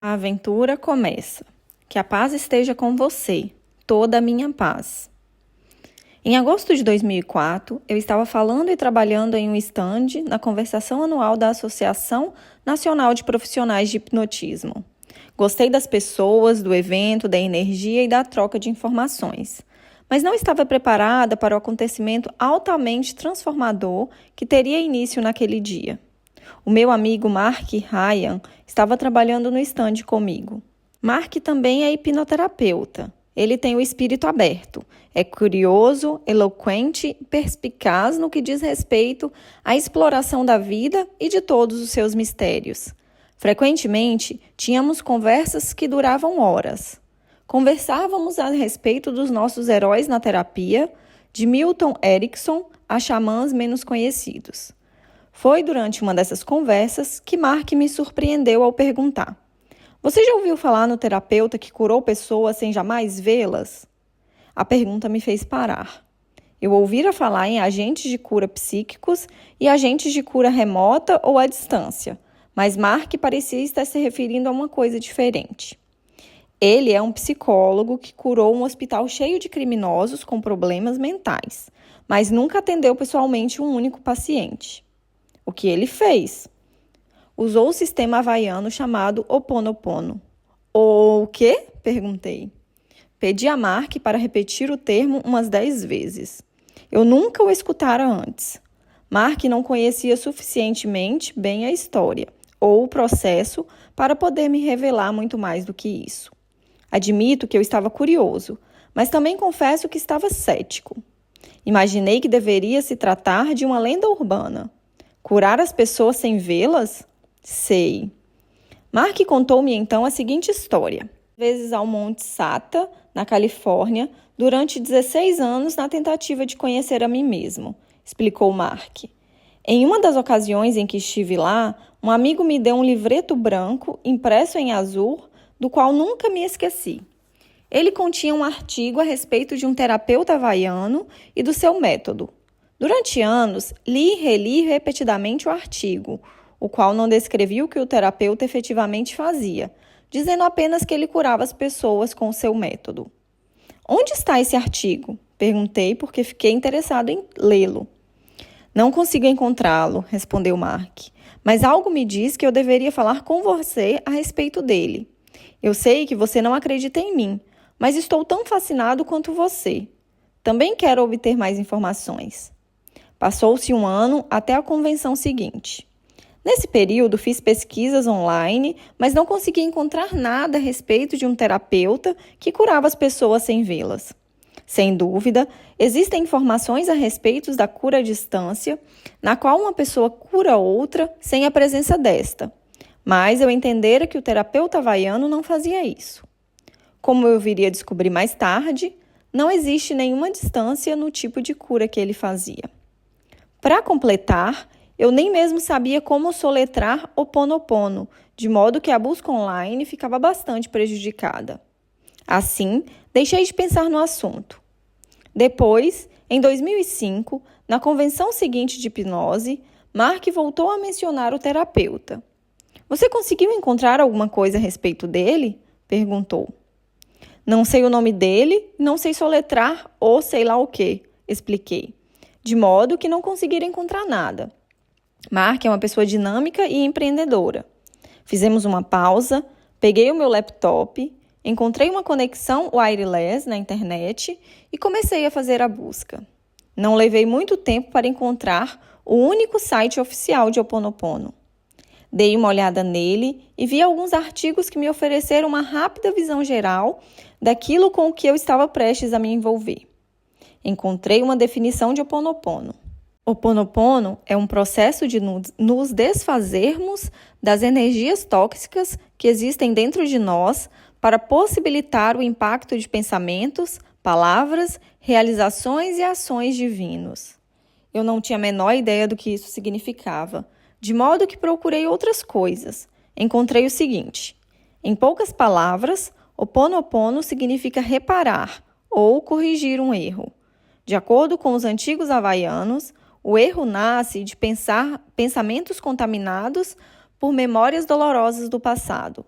A aventura começa. Que a paz esteja com você, toda a minha paz. Em agosto de 2004, eu estava falando e trabalhando em um stand na conversação anual da Associação Nacional de Profissionais de Hipnotismo. Gostei das pessoas, do evento, da energia e da troca de informações, mas não estava preparada para o acontecimento altamente transformador que teria início naquele dia. O meu amigo Mark Ryan estava trabalhando no stand comigo. Mark também é hipnoterapeuta. Ele tem o espírito aberto, é curioso, eloquente e perspicaz no que diz respeito à exploração da vida e de todos os seus mistérios. Frequentemente, tínhamos conversas que duravam horas. Conversávamos a respeito dos nossos heróis na terapia, de Milton Erickson a xamãs menos conhecidos. Foi durante uma dessas conversas que Mark me surpreendeu ao perguntar: "Você já ouviu falar no terapeuta que curou pessoas sem jamais vê-las?" A pergunta me fez parar. Eu ouvira falar em agentes de cura psíquicos e agentes de cura remota ou à distância, mas Mark parecia estar se referindo a uma coisa diferente. Ele é um psicólogo que curou um hospital cheio de criminosos com problemas mentais, mas nunca atendeu pessoalmente um único paciente. O que ele fez? Usou o sistema havaiano chamado Ho'oponopono. O quê? Perguntei. Pedi a Mark para repetir o termo umas 10 vezes. Eu nunca o escutara antes. Mark não conhecia suficientemente bem a história ou o processo para poder me revelar muito mais do que isso. Admito que eu estava curioso, mas também confesso que estava cético. Imaginei que deveria se tratar de uma lenda urbana. Curar as pessoas sem vê-las? Sei. Mark contou-me então a seguinte história. Vezes ao Monte Sata, na Califórnia, durante 16 anos na tentativa de conhecer a mim mesmo, explicou Mark. Em uma das ocasiões em que estive lá, um amigo me deu um livreto branco impresso em azul, do qual nunca me esqueci. Ele continha um artigo a respeito de um terapeuta havaiano e do seu método. Durante anos, li e reli repetidamente o artigo, o qual não descrevia o que o terapeuta efetivamente fazia, dizendo apenas que ele curava as pessoas com o seu método. "Onde está esse artigo?" Perguntei porque fiquei interessado em lê-lo. "Não consigo encontrá-lo", respondeu Mark, "mas algo me diz que eu deveria falar com você a respeito dele. Eu sei que você não acredita em mim, mas estou tão fascinado quanto você. Também quero obter mais informações." Passou-se um ano até a convenção seguinte. Nesse período, fiz pesquisas online, mas não consegui encontrar nada a respeito de um terapeuta que curava as pessoas sem vê-las. Sem dúvida, existem informações a respeito da cura à distância, na qual uma pessoa cura outra sem a presença desta. Mas eu entendera que o terapeuta havaiano não fazia isso. Como eu viria descobrir mais tarde, não existe nenhuma distância no tipo de cura que ele fazia. Para completar, eu nem mesmo sabia como soletrar Ho'oponopono, de modo que a busca online ficava bastante prejudicada. Assim, deixei de pensar no assunto. Depois, em 2005, na convenção seguinte de hipnose, Mark voltou a mencionar o terapeuta. "Você conseguiu encontrar alguma coisa a respeito dele?" perguntou. "Não sei o nome dele, não sei soletrar ou sei lá o quê", expliquei, de modo que não conseguiram encontrar nada. Mark é uma pessoa dinâmica e empreendedora. Fizemos uma pausa, peguei o meu laptop, encontrei uma conexão wireless na internet e comecei a fazer a busca. Não levei muito tempo para encontrar o único site oficial de Ho'oponopono. Dei uma olhada nele e vi alguns artigos que me ofereceram uma rápida visão geral daquilo com o que eu estava prestes a me envolver. Encontrei uma definição de Ho'oponopono. Ho'oponopono é um processo de nos desfazermos das energias tóxicas que existem dentro de nós para possibilitar o impacto de pensamentos, palavras, realizações e ações divinos. Eu não tinha a menor ideia do que isso significava, de modo que procurei outras coisas. Encontrei o seguinte: em poucas palavras, Ho'oponopono significa reparar ou corrigir um erro. De acordo com os antigos havaianos, o erro nasce de pensamentos contaminados por memórias dolorosas do passado.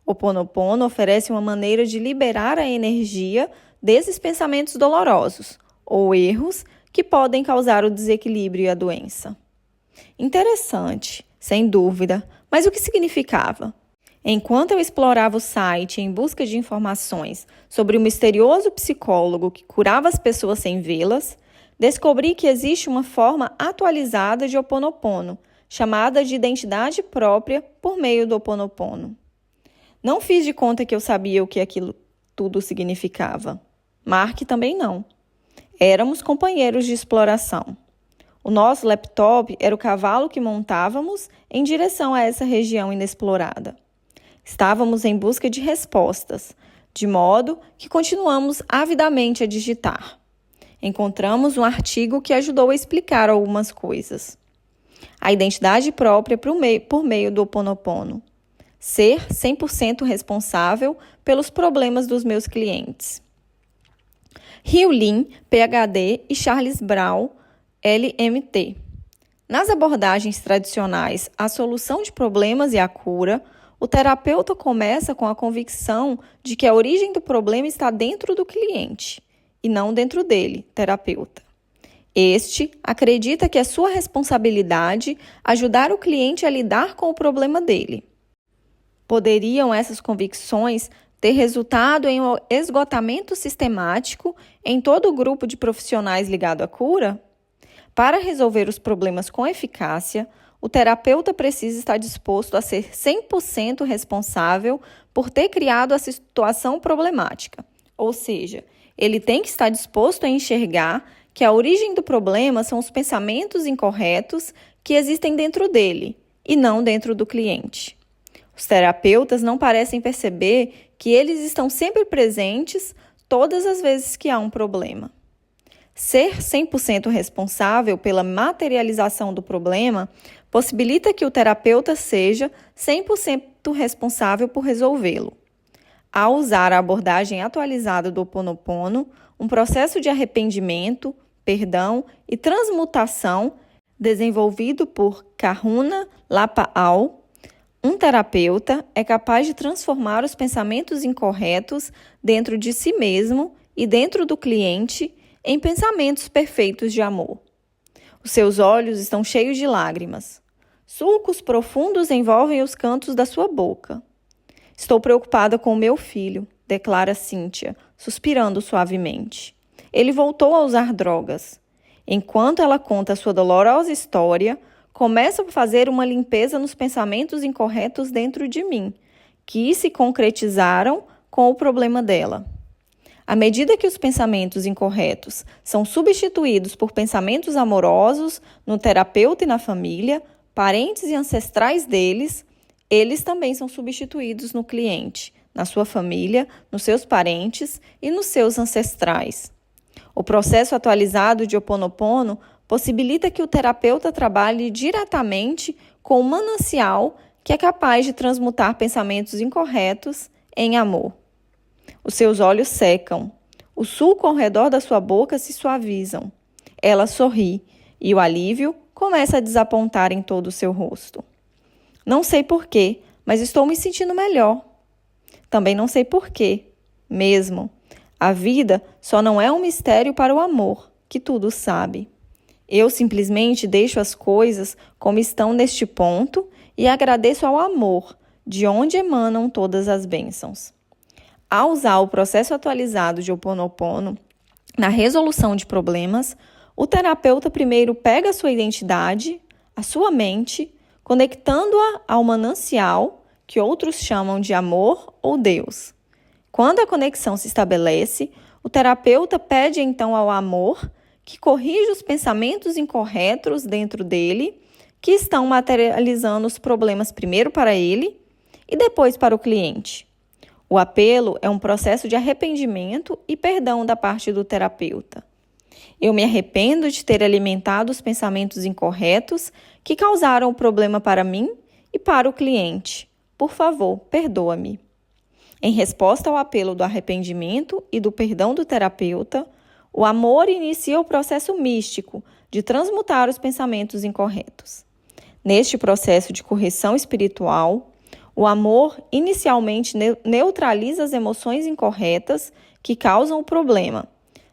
O Ho'oponopono oferece uma maneira de liberar a energia desses pensamentos dolorosos ou erros que podem causar o desequilíbrio e a doença. Interessante, sem dúvida, mas o que significava? Enquanto eu explorava o site em busca de informações sobre o misterioso psicólogo que curava as pessoas sem vê-las, descobri que existe uma forma atualizada de Ho'oponopono, chamada de identidade própria por meio do Ho'oponopono. Não fiz de conta que eu sabia o que aquilo tudo significava. Mark também não. Éramos companheiros de exploração. O nosso laptop era o cavalo que montávamos em direção a essa região inexplorada. Estávamos em busca de respostas, de modo que continuamos avidamente a digitar. Encontramos um artigo que ajudou a explicar algumas coisas. A identidade própria por meio do Ho'oponopono. Ser 100% responsável pelos problemas dos meus clientes. Hugh Lin, PhD, e Charles Brown, LMT. Nas abordagens tradicionais à solução de problemas e à cura, o terapeuta começa com a convicção de que a origem do problema está dentro do cliente, e não dentro dele, terapeuta. Este acredita que é sua responsabilidade ajudar o cliente a lidar com o problema dele. Poderiam essas convicções ter resultado em um esgotamento sistemático em todo o grupo de profissionais ligado à cura? Para resolver os problemas com eficácia, o terapeuta precisa estar disposto a ser 100% responsável por ter criado a situação problemática. Ou seja, ele tem que estar disposto a enxergar que a origem do problema são os pensamentos incorretos que existem dentro dele e não dentro do cliente. Os terapeutas não parecem perceber que eles estão sempre presentes todas as vezes que há um problema. Ser 100% responsável pela materialização do problema possibilita que o terapeuta seja 100% responsável por resolvê-lo. Ao usar a abordagem atualizada do Ho'oponopono, um processo de arrependimento, perdão e transmutação desenvolvido por Karuna Lapa'au, um terapeuta é capaz de transformar os pensamentos incorretos dentro de si mesmo e dentro do cliente em pensamentos perfeitos de amor. Os seus olhos estão cheios de lágrimas. Sulcos profundos envolvem os cantos da sua boca. Estou preocupada com o meu filho, declara Cynthia, suspirando suavemente. Ele voltou a usar drogas. Enquanto ela conta sua dolorosa história, começo a fazer uma limpeza nos pensamentos incorretos dentro de mim, que se concretizaram com o problema dela. À medida que os pensamentos incorretos são substituídos por pensamentos amorosos no terapeuta e na família, parentes e ancestrais deles, eles também são substituídos no cliente, na sua família, nos seus parentes e nos seus ancestrais. O processo atualizado de Ho'oponopono possibilita que o terapeuta trabalhe diretamente com o manancial que é capaz de transmutar pensamentos incorretos em amor. Os seus olhos secam, o sulco ao redor da sua boca se suavizam. Ela sorri e o alívio começa a desapontar em todo o seu rosto. Não sei porquê, mas estou me sentindo melhor. Também não sei porquê, mesmo. A vida só não é um mistério para o amor, que tudo sabe. Eu simplesmente deixo as coisas como estão neste ponto e agradeço ao amor, de onde emanam todas as bênçãos. Ao usar o processo atualizado de Ho'oponopono na resolução de problemas, o terapeuta primeiro pega a sua identidade, a sua mente, conectando-a ao manancial, que outros chamam de amor ou Deus. Quando a conexão se estabelece, o terapeuta pede então ao amor que corrija os pensamentos incorretos dentro dele, que estão materializando os problemas primeiro para ele e depois para o cliente. O apelo é um processo de arrependimento e perdão da parte do terapeuta. Eu me arrependo de ter alimentado os pensamentos incorretos que causaram o problema para mim e para o cliente. Por favor, perdoa-me. Em resposta ao apelo do arrependimento e do perdão do terapeuta, o amor inicia o processo místico de transmutar os pensamentos incorretos. Neste processo de correção espiritual, O amor inicialmente neutraliza as emoções incorretas que causam o problema,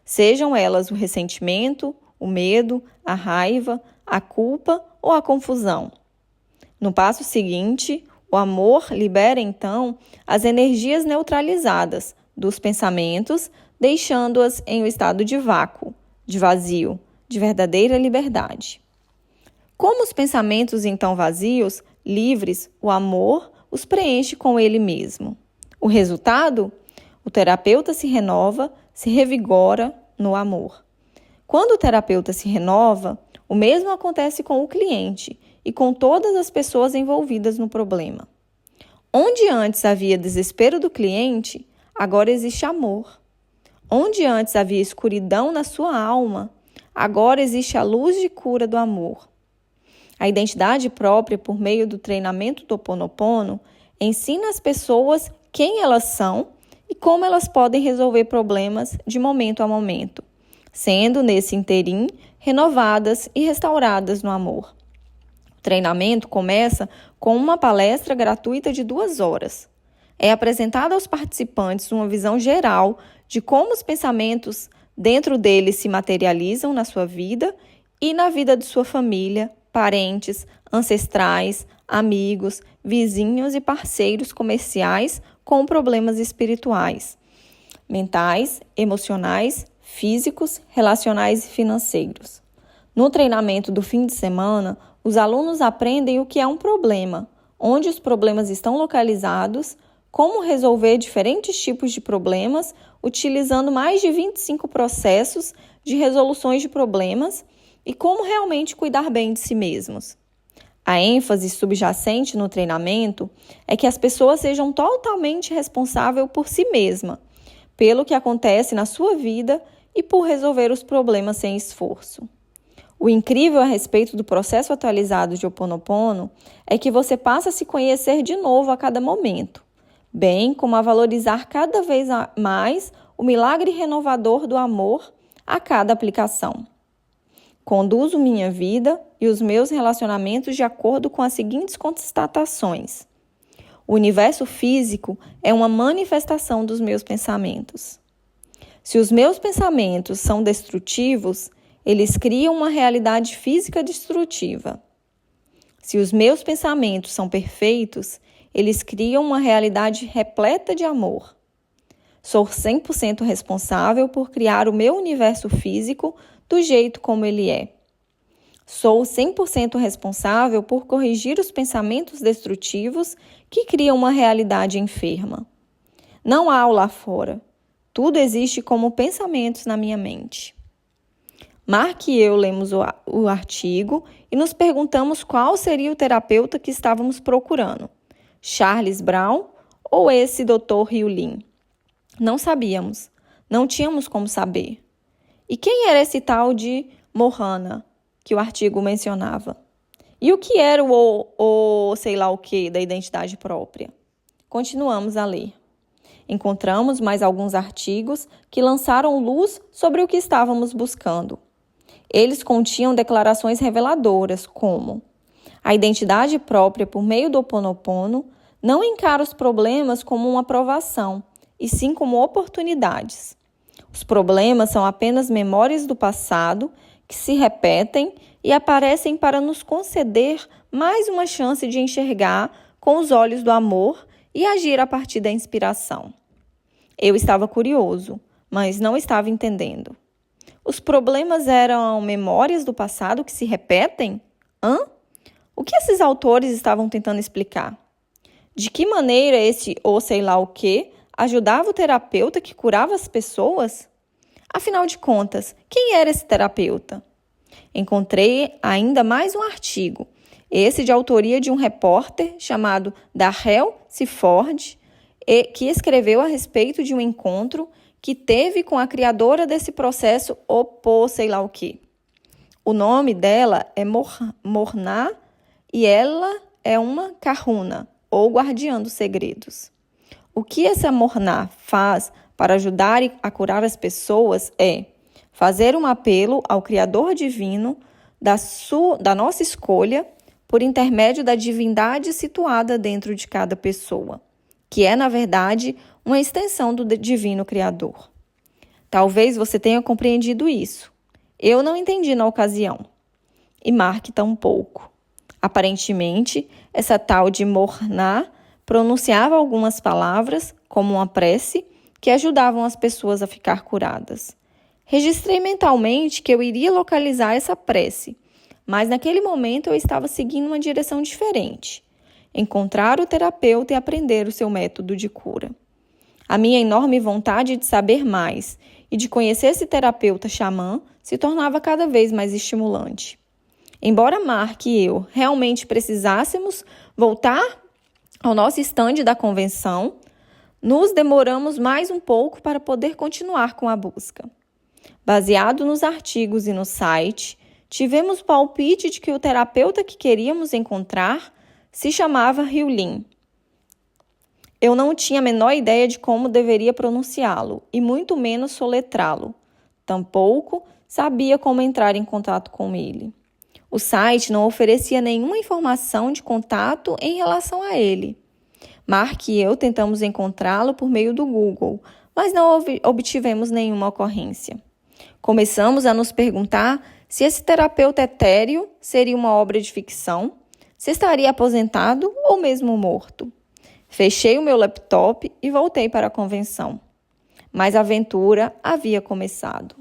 sejam elas o ressentimento, o medo, a raiva, a culpa ou a confusão. No passo seguinte, o amor libera então as energias neutralizadas dos pensamentos, deixando-as em um estado de vácuo, de vazio, de verdadeira liberdade. Como os pensamentos então vazios, livres, o amor os preenche com ele mesmo. O resultado? O terapeuta se renova, se revigora no amor. Quando o terapeuta se renova, o mesmo acontece com o cliente e com todas as pessoas envolvidas no problema. Onde antes havia desespero do cliente, agora existe amor. Onde antes havia escuridão na sua alma, agora existe a luz de cura do amor. A identidade própria, por meio do treinamento do Ho Oponopono, ensina às pessoas quem elas são e como elas podem resolver problemas de momento a momento, sendo, nesse interim, renovadas e restauradas no amor. O treinamento começa com uma palestra gratuita de 2 horas. É apresentada aos participantes uma visão geral de como os pensamentos dentro deles se materializam na sua vida e na vida de sua família, parentes, ancestrais, amigos, vizinhos e parceiros comerciais com problemas espirituais, mentais, emocionais, físicos, relacionais e financeiros. No treinamento do fim de semana, os alunos aprendem o que é um problema, onde os problemas estão localizados, como resolver diferentes tipos de problemas, utilizando mais de 25 processos de resoluções de problemas e como realmente cuidar bem de si mesmos. A ênfase subjacente no treinamento é que as pessoas sejam totalmente responsáveis por si mesmas, pelo que acontece na sua vida e por resolver os problemas sem esforço. O incrível a respeito do processo atualizado de Ho Oponopono é que você passa a se conhecer de novo a cada momento, bem como a valorizar cada vez mais o milagre renovador do amor a cada aplicação. Conduzo minha vida e os meus relacionamentos de acordo com as seguintes constatações. O universo físico é uma manifestação dos meus pensamentos. Se os meus pensamentos são destrutivos, eles criam uma realidade física destrutiva. Se os meus pensamentos são perfeitos, eles criam uma realidade repleta de amor. Sou 100% responsável por criar o meu universo físico do jeito como ele é. Sou 100% responsável por corrigir os pensamentos destrutivos que criam uma realidade enferma. Não há o lá fora. Tudo existe como pensamentos na minha mente. Mark e eu lemos o artigo e nos perguntamos qual seria o terapeuta que estávamos procurando. Charles Brown ou esse Dr. Hyu Lin? Não sabíamos. Não tínhamos como saber. E quem era esse tal de Mohana, que o artigo mencionava? E o que era o sei lá o que da identidade própria? Continuamos a ler. Encontramos mais alguns artigos que lançaram luz sobre o que estávamos buscando. Eles continham declarações reveladoras, como: a identidade própria por meio do Ho Oponopono não encara os problemas como uma provação, e sim como oportunidades. Os problemas são apenas memórias do passado que se repetem e aparecem para nos conceder mais uma chance de enxergar com os olhos do amor e agir a partir da inspiração. Eu estava curioso, mas não estava entendendo. Os problemas eram memórias do passado que se repetem? O que esses autores estavam tentando explicar? De que maneira esse ou sei lá o que ajudava o terapeuta que curava as pessoas? Afinal de contas, quem era esse terapeuta? Encontrei ainda mais um artigo, esse de autoria de um repórter chamado Darrell Seaford, que escreveu a respeito de um encontro que teve com a criadora desse processo Opo sei lá o que. O nome dela é Morna e ela é uma kahuna, ou guardiã dos segredos. O que essa Morna faz para ajudar a curar as pessoas é fazer um apelo ao Criador Divino da nossa escolha por intermédio da divindade situada dentro de cada pessoa, que é, na verdade, uma extensão do divino Criador. Talvez você tenha compreendido isso. Eu não entendi na ocasião. E Mark tampouco. Aparentemente, essa tal de Morna pronunciava algumas palavras, como uma prece, que ajudavam as pessoas a ficar curadas. Registrei mentalmente que eu iria localizar essa prece, mas naquele momento eu estava seguindo uma direção diferente. Encontrar o terapeuta e aprender o seu método de cura. A minha enorme vontade de saber mais e de conhecer esse terapeuta xamã se tornava cada vez mais estimulante. Embora Mark e eu realmente precisássemos voltar ao nosso estande da convenção, nos demoramos mais um pouco para poder continuar com a busca. Baseado nos artigos e no site, tivemos o palpite de que o terapeuta que queríamos encontrar se chamava Hyolyn. Eu não tinha a menor ideia de como deveria pronunciá-lo, e muito menos soletrá-lo. Tampouco sabia como entrar em contato com ele. O site não oferecia nenhuma informação de contato em relação a ele. Mark e eu tentamos encontrá-lo por meio do Google, mas não obtivemos nenhuma ocorrência. Começamos a nos perguntar se esse terapeuta etéreo seria uma obra de ficção, se estaria aposentado ou mesmo morto. Fechei o meu laptop e voltei para a convenção. Mas a aventura havia começado.